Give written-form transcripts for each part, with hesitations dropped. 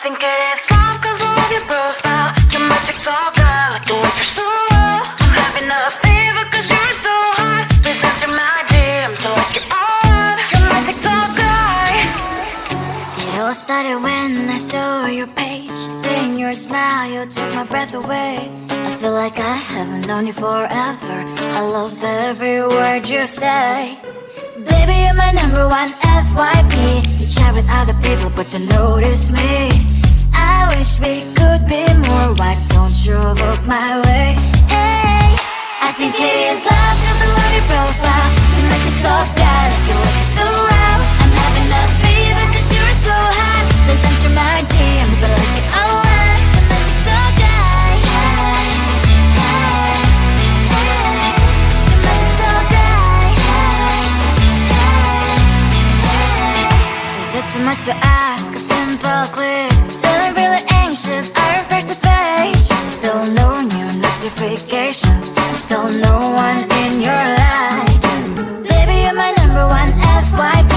think it is soft cause I love your profile. You're my TikTok guy, like the way you're so low. I'm having a fever cause you're so hot. Please answer my DMs, so like you're on. You're my TikTok guy. It all started when I saw your page. Seeing your smile, you took my breath away. I feel like I haven't known you forever. I love every word you say. Baby, you're my number one FYP. You chat with other people but you notice me. I wish we could be more. Why don't you look my way? Hey, I think it is love cause I love your profile. You make it talk guy like you look so well. I'm having a fever cause you're so hot. Please answer my DMs, I like it a lot. You make it talk guy. Hey, hey, hey. You make it talk guy. Is it too much to ask? A simple click. Feeling really anxious, I refresh the page. Still no new notifications. Still no one in your life. Baby, you're my number one FYP.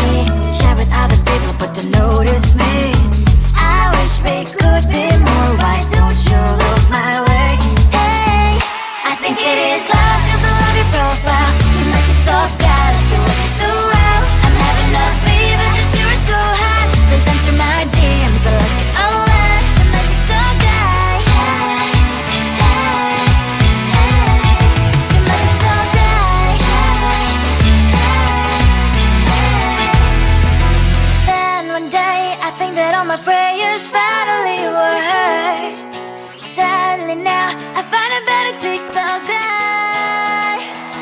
Share with other people but don't notice me. I wish we could be more. Why don't you look my way? Hey, I think it is love cause I love your profile. You make it talk guy like you look so well. I'm having a fever cause you're so hot. Please answer my DMs, I like it a lot. You make it talk guy. Hey, hey, hey. You make it talk guy. Hey, hey, hey. Then one day I think that all my prayers finally were heard. Sadly now I find a better TikTok guy.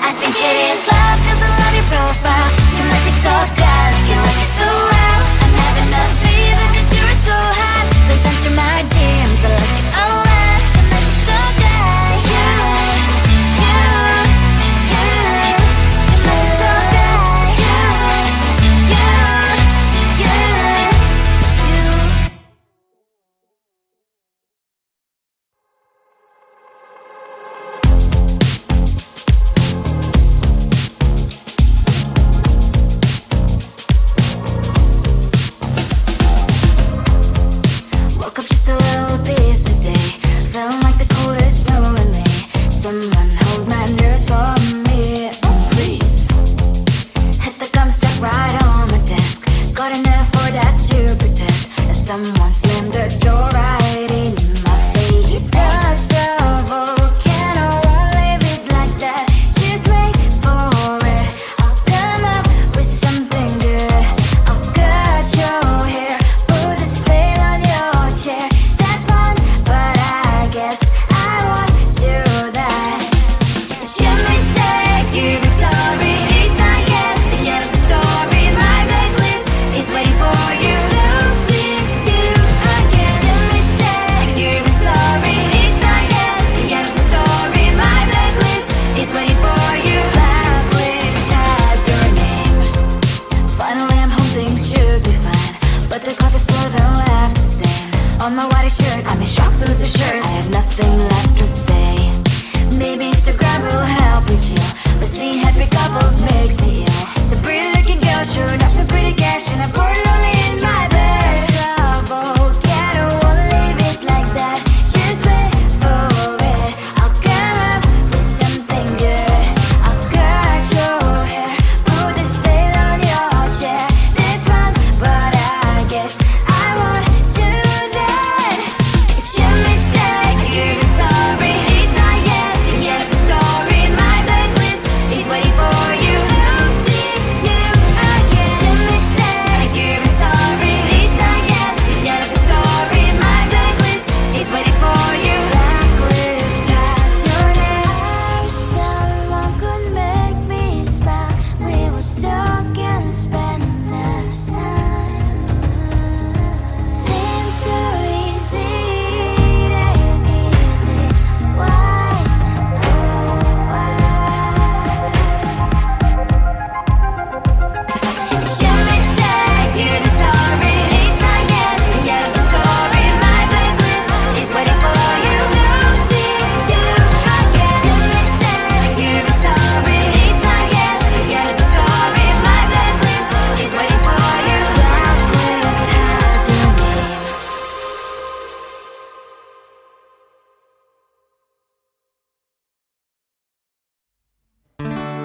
I think it is love cause I love your profile. You my TikTok guy like you like it so well. I'm having a fever cause you're so hot. Please answer my DMs, I like it a lot. You my TikTok guy. You my TikTok guy. You.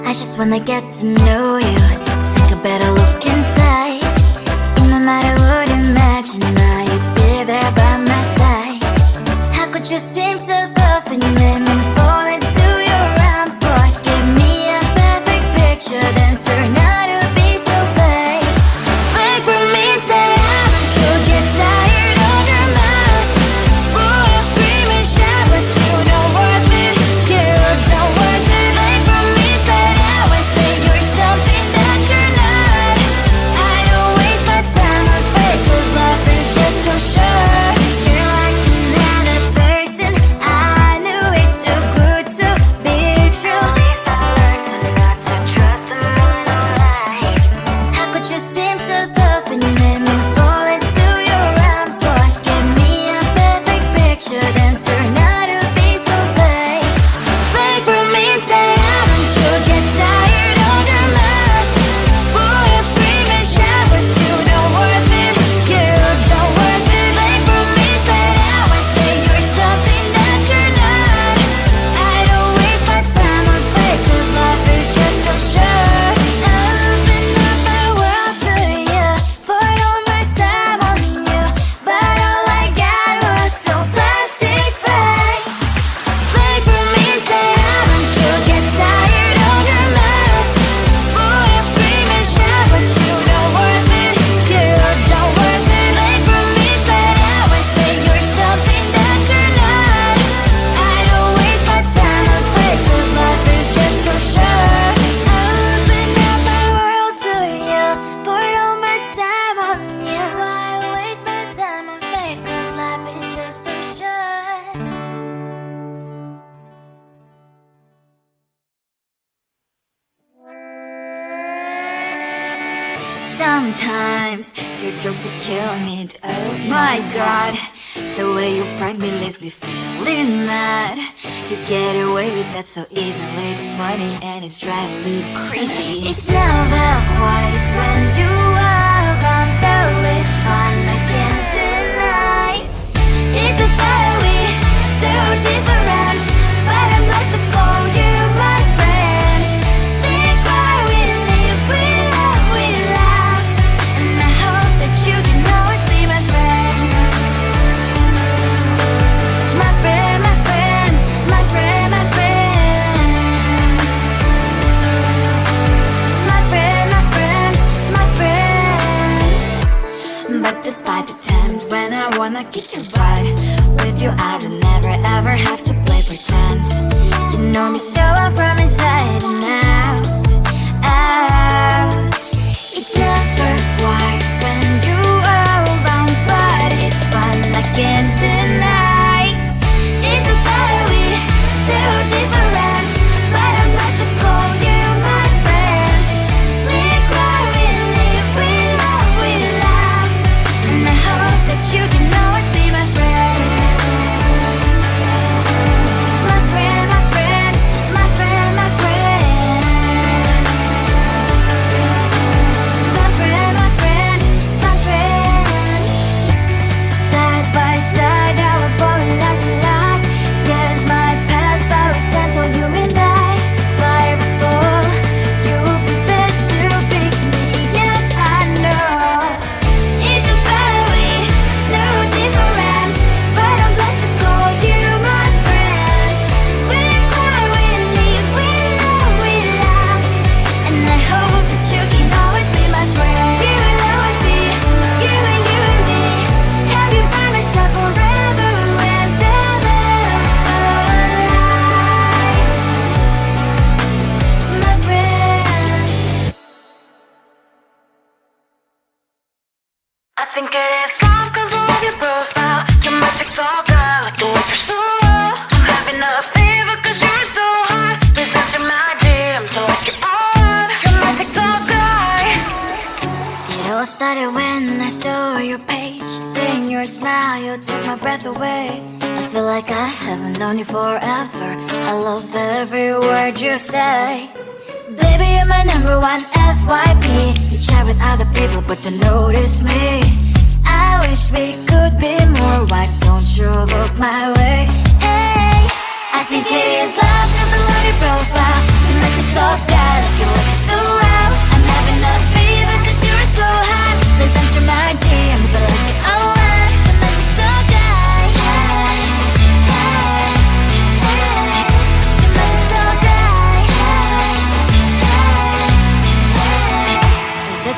I just wanna get to know you, take a better look inside. In my mind I would imagine now you'd be there by my side. How could you seem so perfect, you made me fall into your arms, boy. Give me a perfect picture, then turn out to be so fake. Fake for me, say haven't you get tired of your mess? Full of scream and shout, but you don't worth it, you don't worth it. Fake for me, say always say you're something that you're not. I don't waste my time on fake, 'cause life is just too short. You're like another person, I knew it's too good to be true. I learned to not to trust them on no lie. How could you seem so perfect, you made me fall into your arms, boy. Give me a perfect picture, then turn out to be so fake. Fake for me, say haven't you get tired of your mess? Full of scream and shout, but you don't worth it, you don't worth it. Fake for me, say always say you're something that you're not. I don't waste my time on fake, 'cause life is just too short. I open up my world to you, poured all my time on you, but all I got was so plastic fake. Fake for me, say haven't you get tired of your mess? Full of scream and shout, but you don't worth it, you don't worth it. Fake for me, say always say you're something that you're not. I don't waste my time on fake, 'cause life is just too short. I opened up my world to you, poured all my time on you. Why waste my time on fake, 'cause life is just too short. Sometimes your jokes they kill me, and oh my god, the way you prank me leaves me feeling mad. You get away with that so easily, it's funny and it's driving me crazy. It's never quite, it's when you are around, though it's fun, I can't deny. It's a fiery, so different, but I'm blessed to call you my friend. Think why we live, we love, we laugh, and I hope that you can always be my friend. My friend, my friend, my friend, my friend. My friend, my friend, my friend. But despite the times when I wanna kick your butt, with you I don't never ever have to play pretend. You know me so well from inside and out, out. It's never quite when you are around, but it's fun, I can't deny. It's a fiery, so different, but I'm blessed to call you my friend. We cry, we live, we love, we laugh, and I hope that you can always be my friend. My friend, my friend, my friend, my friend. My friend, my friend, my friend. Side by side, our body lies a lot. Yes, my past, but we stand for you and I. Fire before you prefer to pick me up, I know. It's a fiery, so different, but I'm blessed to call you my friend. We cry, we live, we love, we laugh, and I hope that you can always be my friend. You will always be, you and me. Have you by my side forever and ever. My friend. I think it is soft 'cause I love your profile. You're my TikTok guy, like the way you're so low. I'm having a fever 'cause you're so hot. Please answer my DMs, so like you're on. You're my TikTok guy. It all started when I saw your page. Seeing your smile, you took my breath away. I feel like I haven't known you forever. I love every word you say. Baby, you're my number one FYP. You chat with other people, but you notice me. I wish we could be more. Why don't you look my way? Hey, I think it is love 'cause I love your profile. You make it talk that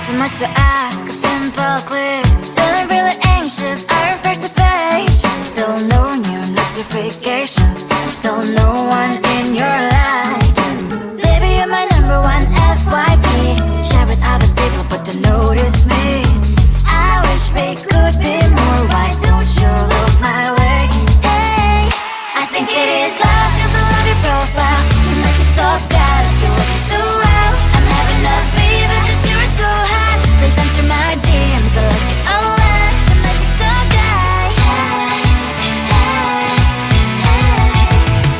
too much to ask, a simple click. Feeling really anxious, I refresh the page. Still no new notifications, still no one in your life. Baby, you're my number one FYP. Share with other people, but don't notice me. I wish we could be more. Why don't you look my way? Hey, I think it is love, 'cause I love your profile. You make it talk bad, like you work so well. I'm having a fever 'cause you're so hot. Please answer my DMs, I like it a lot. You make it talk guy. Hey, hey, hey.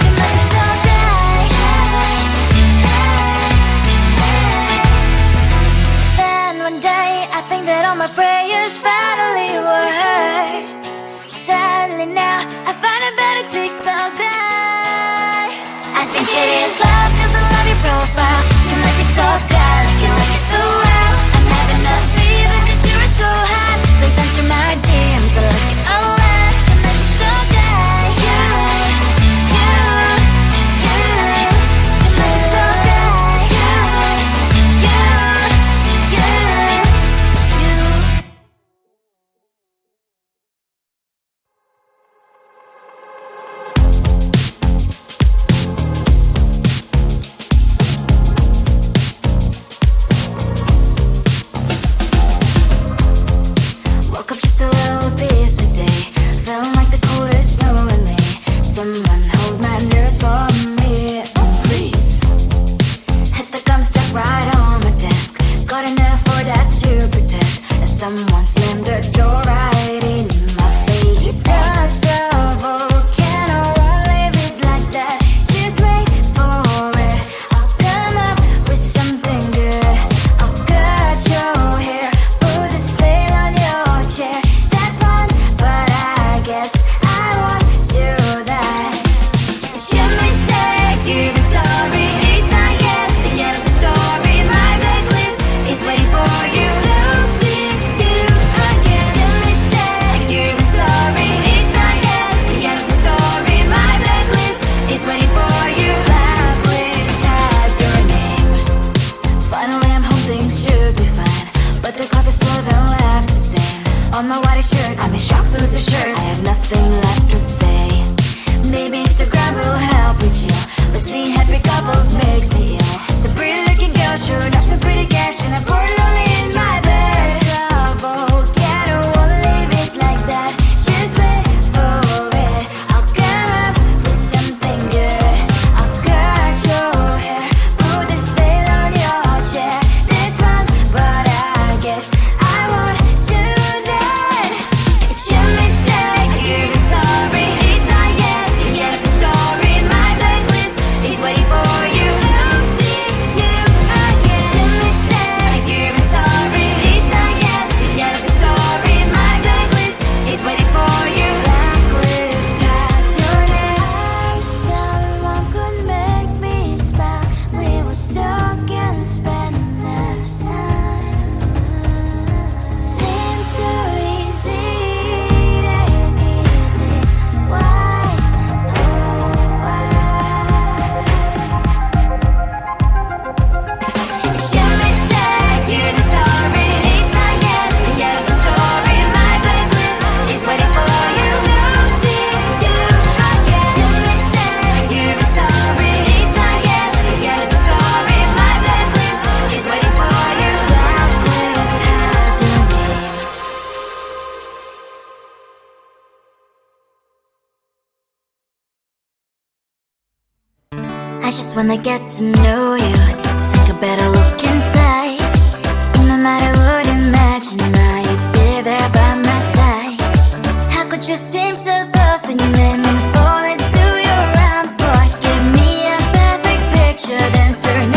You make it talk guy. Hey, hey, hey. Then one day I think that all my prayers finally were heard. Sadly now I find a better TikTok guy. I think it is love 'cause I love your profile. You my TikTok guy, like you work it so well. I'm having a fever 'cause you're so hot. Please answer my DMs, I like it a lot. You my TikTok guy. You my TikTok guy. You. Woke up just a little pissed today. Feeling like the coldest snow in me. Someone hold my nerves for me, please. Hit the gum stuck right on my desk. Got enough for that stupid test. And someone slammed the door right in my face. You touched the volcano, won't leave it like that. Just wait for it. I'll come up with something good. I'll cut your hair, put a stain on your chair. That's fun, but I guess I won't do that. It's your mistake, you've been sorry. It's not yet the end of the story. My blacklist is waiting for you. Losing you again. It's your mistake, you've been sorry. It's not yet the end of the story. My blacklist is waiting for you. Blacklist has your name. Finally I'm home, things should be fine, but the clock is still don't left to stain. On my white shirt, I'm in shock, so is the shirt. I have nothing left to say. Maybe Instagram will help with you, but seeing happy couples makes me ill. Some pretty looking girl showing off some pretty cash, and I'm bored lonely in my bed. Trouble, yeah, I won't leave it like that. Just wait for it. I'll come up with something good. I'll cut your hair, put the stain on your chair. That's fun, but I guess I won't do that. It's your mistake, you've been sorry. It's not yet the end of the story. My blacklist is waiting for you. Losing you again. It's your mistake, you've been sorry. It's not yet the end of the story. My blacklist is waiting for you. Blacklist has your name. I wish someone could make me smile. We would talk and spend less time. Seems so easy, it ain't easy. Why, oh why? It's your mistake, you've been sorry. It's not yet the end of the story. My blacklist is waiting for you. Losing you again. It's your mistake, you've been sorry. It's not yet the end of the story. My blacklist is waiting for you. Blacklist has your name. I just wanna get to know you, take a better look inside. No matter what, imagine now you'd be there by my side. How could you seem so perfect? You made me fall into your arms, boy. Give me a perfect picture, then turn